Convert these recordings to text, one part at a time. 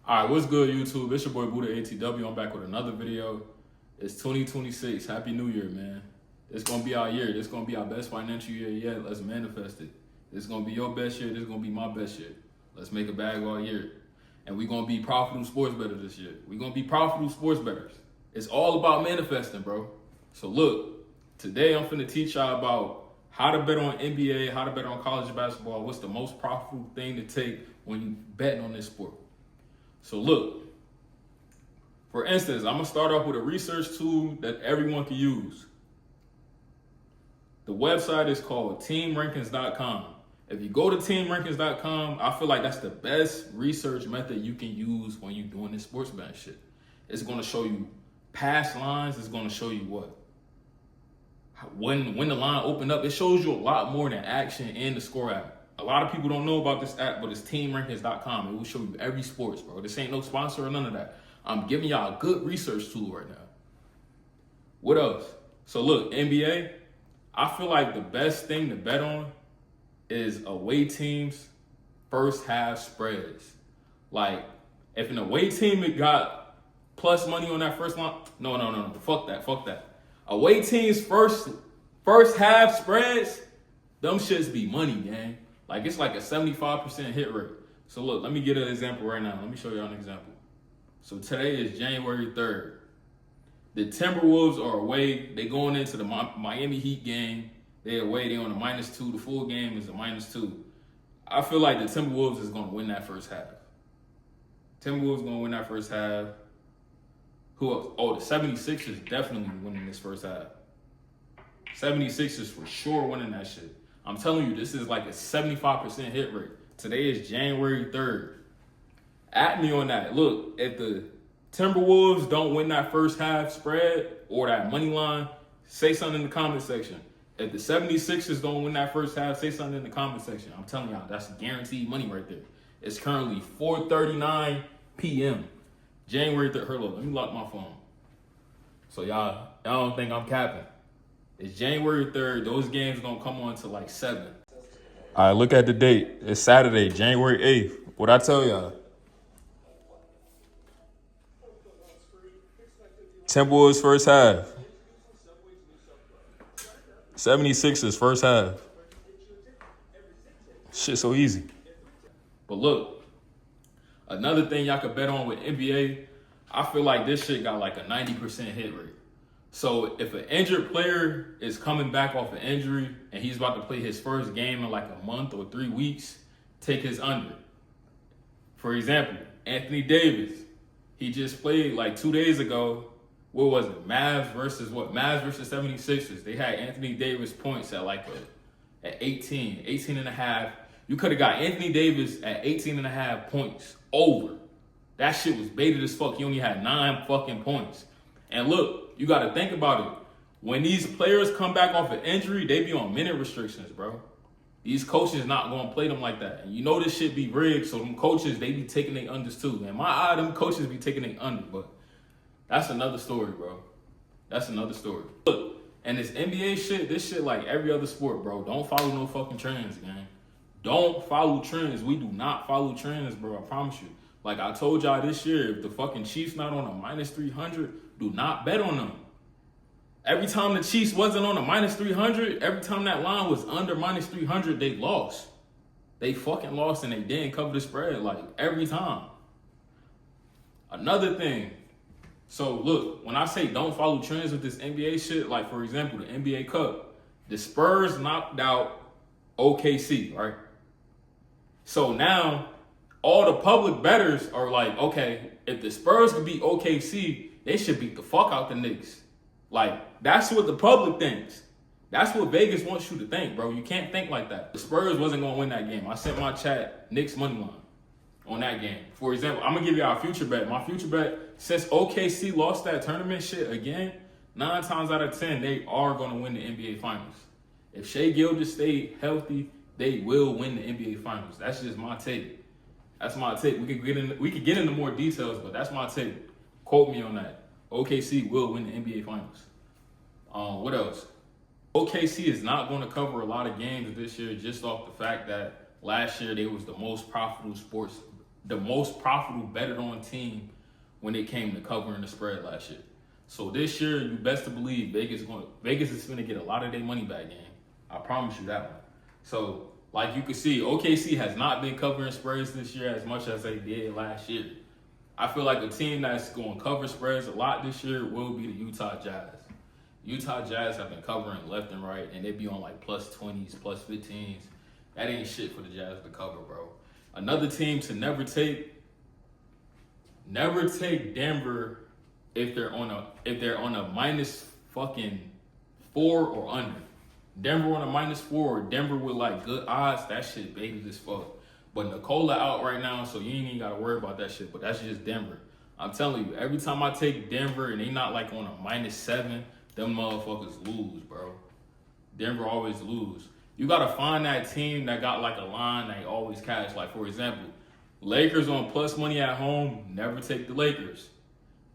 All right, what's good, YouTube? It's your boy Buddha ATW. I'm back with another video. It's 2026. Happy New Year, man. It's gonna be our year. This gonna be our best financial year yet. Let's manifest it. This is gonna be your best year. This is gonna be my best year. Let's make a bag all year. And we're gonna be profitable sports bettors this year. We're gonna be profitable sports bettors. It's all about manifesting, bro. So look, today I'm finna teach y'all about how to bet on NBA, how to bet on college basketball, what's the most profitable thing to take when you betting on this sport. So look, for instance, I'm gonna start off with a research tool that everyone can use. The website is called teamrankings.com. If you go to teamrankings.com, I feel like that's the best research method you can use when you're doing this sports betting shit. It's gonna show you past lines. It's gonna show you when the line opened up. It shows you a lot more than action in the score app. A lot of people don't know about this app, but it's teamrankings.com. It will show you every sports, bro. This ain't no sponsor or none of that. I'm giving y'all a good research tool right now. What else? So look, NBA, I feel like the best thing to bet on is away teams' first half spreads. Like, if an away team it got plus money on that first line, no. Fuck that. Away teams' first half spreads, them shits be money, gang. Like, it's like a 75% hit rate. So look, let me get an example right now. Let me show y'all an example. So today is January 3rd. The Timberwolves are away. They going into the Miami Heat game. They away. They on a -2. The full game is a -2. I feel like the Timberwolves is going to win that first half. Timberwolves going to win that first half. Who else? Oh, the 76ers definitely winning this first half. 76ers for sure winning that shit. I'm telling you, this is like a 75% hit rate. Today is January 3rd. At me on that. Look, if the Timberwolves don't win that first half spread or that money line, say something in the comment section. If the 76ers don't win that first half, say something in the comment section. I'm telling y'all, that's guaranteed money right there. It's currently 4:39 p.m. January 3rd. Hold on, let me lock my phone. So y'all don't think I'm capping. It's January 3rd. Those games gonna come on to like 7. All right, look at the date. It's Saturday, January 8th. What I tell y'all? Timberwolves first half. 76ers first half. Shit so easy. But look, another thing y'all could bet on with NBA, I feel like this shit got like a 90% hit rate. So if an injured player is coming back off an injury and he's about to play his first game in like a month or 3 weeks, take his under. For example, Anthony Davis, he just played like 2 days ago. What was it? Mavs versus 76ers. They had Anthony Davis points at like at 18 and a half. You could have got Anthony Davis at 18 and a half points over. That shit was baited as fuck. He only had 9 fucking points. And look, you got to think about it. When these players come back off an injury, they be on minute restrictions, bro. These coaches not going to play them like that. And you know this shit be rigged, so them coaches, they be taking their unders too. And my eye, them coaches be taking their under, but that's another story, bro. That's another story. Look, and this NBA shit, this shit like every other sport, bro. Don't follow no fucking trends, gang. Don't follow trends. We do not follow trends, bro. I promise you. Like I told y'all this year, if the fucking Chiefs not on a -300, do not bet on them. Every time the Chiefs wasn't on a -300, every time that line was under -300, they lost. They fucking lost and they didn't cover the spread, like every time. Another thing. So look, when I say don't follow trends with this NBA shit, like for example, the NBA Cup, the Spurs knocked out OKC, right? So now all the public bettors are like, okay, if the Spurs could beat OKC, they should beat the fuck out the Knicks. Like, that's what the public thinks. That's what Vegas wants you to think, bro. You can't think like that. The Spurs wasn't going to win that game. I sent my chat Knicks money line on that game. For example, I'm going to give y'all a future bet. My future bet, since OKC lost that tournament shit again, 9 times out of 10, they are going to win the NBA Finals. If Shai Gilgeous stay healthy, they will win the NBA Finals. That's just my take. That's my take. We could get into more details, but that's my take. Quote me on that. OKC will win the NBA Finals. What else? OKC is not going to cover a lot of games this year just off the fact that last year they was the most profitable sports the most profitable betted on team when it came to covering the spread last year. So this year, you best to believe Vegas is going to get a lot of their money back, gang. I promise you that one. So, like you can see, OKC has not been covering spreads this year as much as they did last year. I feel like a team that's going to cover spreads a lot this year will be the Utah Jazz. Utah Jazz have been covering left and right, and they be on like plus 20s, plus 15s. That ain't shit for the Jazz to cover, bro. Another team to never take Denver if they're on a minus fucking 4 or under. Denver on a minus 4 or Denver with like good odds, that shit baited as fuck. But Nikola out right now, so you ain't even gotta worry about that shit. But that's just Denver. I'm telling you, every time I take Denver and they not like on a minus 7, them motherfuckers lose, bro. Denver always lose. You gotta find that team that got like a line they always catch. Like for example, Lakers on plus money at home, never take the Lakers.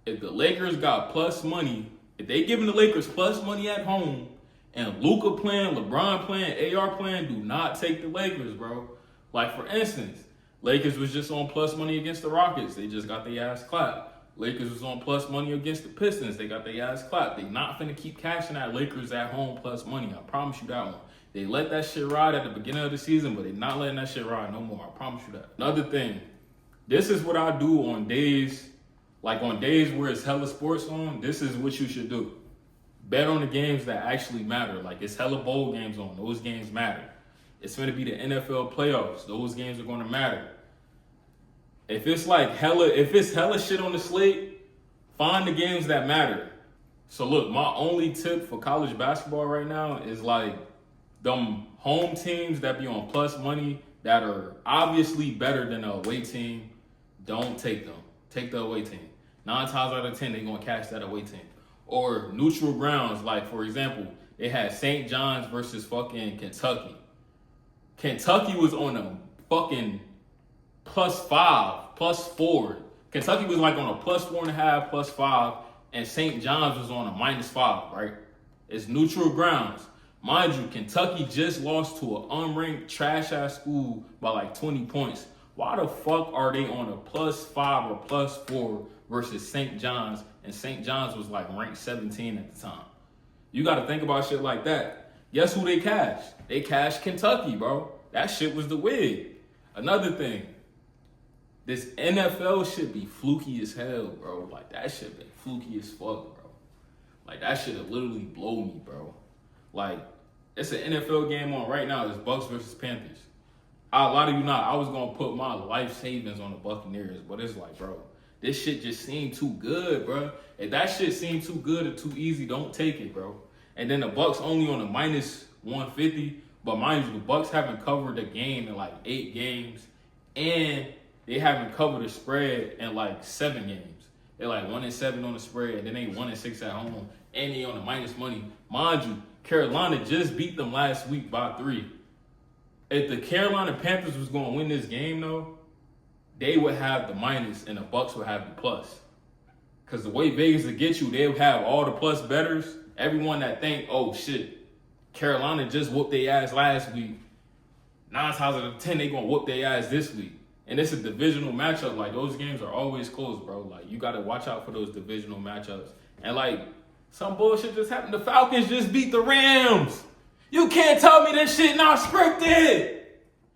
If the Lakers got plus money, if they giving the Lakers plus money at home, and Luka playing, LeBron playing, AR playing, do not take the Lakers, bro. Like for instance, Lakers was just on plus money against the Rockets. They just got their ass clapped. Lakers was on plus money against the Pistons. They got their ass clapped. They not finna keep cashing out Lakers at home plus money. I promise you that one. They let that shit ride at the beginning of the season, but they not letting that shit ride no more. I promise you that. Another thing, this is what I do on days, like on days where it's hella sports on, this is what you should do. Bet on the games that actually matter. Like it's hella bowl games on. Those games matter. It's going to be the NFL playoffs. Those games are going to matter. If it's hella shit on the slate, find the games that matter. So look, my only tip for college basketball right now is like them home teams that be on plus money that are obviously better than the away team. Don't take them. Take the away team. 9 times out of 10, they're going to catch that away team. Or neutral grounds, like for example, they had St. John's versus fucking Kentucky. Kentucky was on a fucking +5, +4. Kentucky was like on a +4.5, +5, and St. John's was on a -5, right? It's neutral grounds. Mind you, Kentucky just lost to an unranked trash-ass school by like 20 points. Why the fuck are they on a +5 or +4 versus St. John's? And St. John's was like ranked 17 at the time. You got to think about shit like that. Guess who they cashed? They cashed Kentucky, bro. That shit was the wig. Another thing, this NFL shit be fluky as hell, bro. Like that shit be fluky as fuck, bro. Like that shit would literally blow me, bro. Like it's an NFL game on right now. It's Bucks versus Panthers. A lot of you not. I was gonna put my life savings on the Buccaneers, but it's like, bro, this shit just seemed too good, bro. If that shit seemed too good or too easy, don't take it, bro. And then the Bucks only on a -150, but mind you, the Bucks haven't covered the game in like 8 games, and they haven't covered the spread in like 7 games. They're like 1-7 on the spread, and then they 1-6 at home, and they on the minus money. Mind you, Carolina just beat them last week by 3. If the Carolina Panthers was going to win this game, though, they would have the minus and the Bucks would have the plus. Because the way Vegas will get you, they'll have all the plus bettors. Everyone that think, oh shit, Carolina just whooped their ass last week. 9 times out of 10, they going to whoop their ass this week. And it's a divisional matchup. Like, those games are always close, bro. Like, you got to watch out for those divisional matchups. And, like, some bullshit just happened. The Falcons just beat the Rams. You can't tell me this shit not scripted.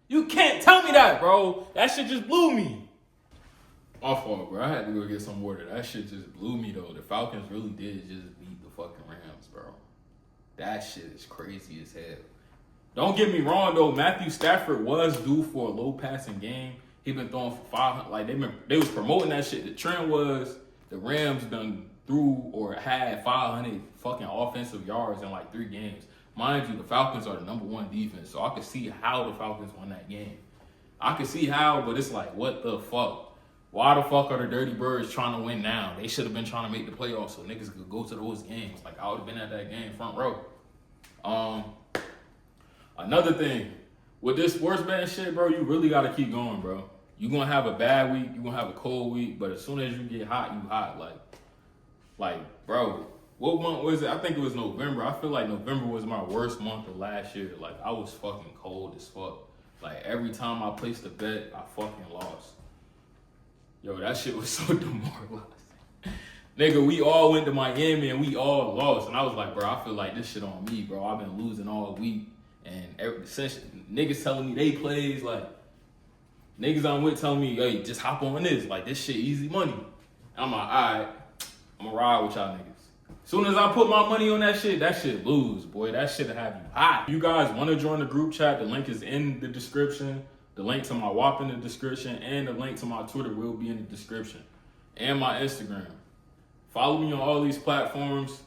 You can't tell me that, bro. That shit just blew me. My fault, bro. I had to go get some water. That shit just blew me, though. The Falcons really did just beat the fucking Rams, bro. That shit is crazy as hell. Don't get me wrong, though. Matthew Stafford was due for a low passing game. He been throwing for 500. Like, they was promoting that shit. The trend was the Rams done threw or had 500 fucking offensive yards in like 3 games. Mind you, the Falcons are the #1 defense, so I could see how the Falcons won that game. I could see how, but it's like, what the fuck? Why the fuck are the Dirty Birds trying to win now? They should have been trying to make the playoffs so niggas could go to those games. Like, I would have been at that game front row. Another thing, with this sports betting shit, bro, you really got to keep going, bro. You're going to have a bad week, you're going to have a cold week, but as soon as you get hot, you hot. Like, bro, what month was it? I think it was November. I feel like November was my worst month of last year. Like, I was fucking cold as fuck. Like, every time I placed a bet, I fucking lost. Yo, that shit was so demoralizing. Nigga, we all went to Miami and we all lost. And I was like, bro, I feel like this shit on me, bro. I've been losing all week. And since niggas telling me they plays, like, niggas I'm with telling me, hey, just hop on this. Like, this shit easy money. And I'm like, all right, I'm gonna ride with y'all niggas. Soon as I put my money on that shit lose, boy. That shit'll have you hot. If you guys want to join the group chat, the link is in the description. The link to my WAP in the description. And the link to my Twitter will be in the description. And my Instagram. Follow me on all these platforms.